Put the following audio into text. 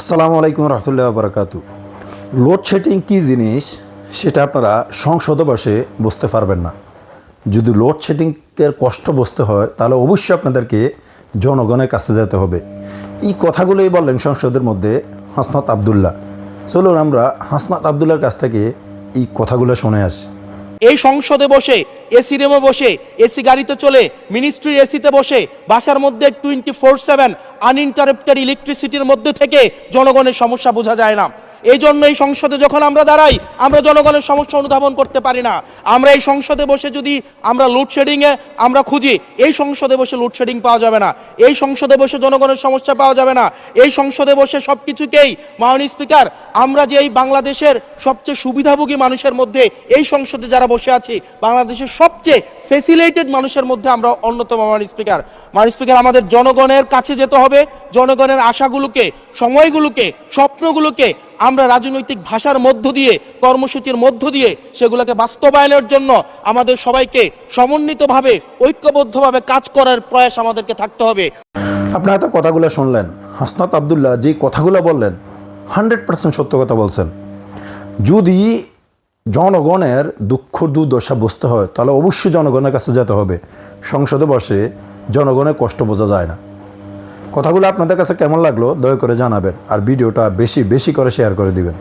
আসসালামু আলাইকুম রহমতুল্লাহ বারাকাতু। লোডশেডিং কী জিনিস সেটা আপনারা সংসদে বসে বুঝতে পারবেন না। যদি লোডশেডিংয়ের কষ্ট বুঝতে হয় তাহলে অবশ্যই আপনাদেরকে জনগণের কাছে যেতে হবে। এই কথাগুলোই বললেন সংসদের মধ্যে হাসনাত আবদুল্লাহ। চলুন আমরা হাসনাত আবদুল্লাহর কাছ থেকে এই কথাগুলো শুনে আসি। এই সংসদে বসে এসি রুমে বসে এসি গাড়িতে চলে মিনিস্ট্রির এসিতে বসে বাসার মধ্যে 24/7 আনইন্টারাপ্টেড ইলেকট্রিসিটির মধ্যে থেকে জনগণের সমস্যা বোঝা যায় না। এই জন্য এই সংসদে যখন আমরা দাঁড়াই আমরা জনগণের সমস্যা অনুধাবন করতে পারি না। আমরা এই সংসদে বসে যদি আমরা লোডশেডিংয়ে আমরা খুঁজি, এই সংসদে বসে লোডশেডিং পাওয়া যাবে না, এই সংসদে বসে জনগণের সমস্যা পাওয়া যাবে না, এই সংসদে বসে সব কিছুকেই মাননীয় স্পিকার আমরা যে এই বাংলাদেশের সবচেয়ে সুবিধাভোগী মানুষের মধ্যে এই সংসদে যারা বসে আছি বাংলাদেশের সবচেয়ে ফেসিলিটেড মানুষের মধ্যে আমরা অন্যতম। মাননীয় স্পিকার আমাদের জনগণের কাছে যেতে হবে, জনগণের আশাগুলোকে, সময়গুলোকে, স্বপ্নগুলোকে আমরা রাজনৈতিক ভাষার মধ্য দিয়ে, কর্মসূচির মধ্য দিয়ে সেগুলোকে বাস্তবায়নের জন্য আমাদের সবাইকে সমন্বিতভাবে ঐক্যবদ্ধভাবে কাজ করার প্রয়াস আমাদেরকে থাকতে হবে। আপনারা তো কথাগুলো শুনলেন, হাসনাত আবদুল্লাহ যে কথাগুলো বললেন 100% সত্য কথা বলছেন। যদি জনগণের দুঃখ দুর্দশা বুঝতে হয় তাহলে অবশ্যই জনগণের কাছে যেতে হবে। সংসদে বসে জনগণের কষ্ট বোঝা যায় না। কথাগুলো আপনাদের কাছে কেমন লাগলো দয়া করে জানাবেন, আর ভিডিওটা বেশি বেশি করে শেয়ার করে দিবেন।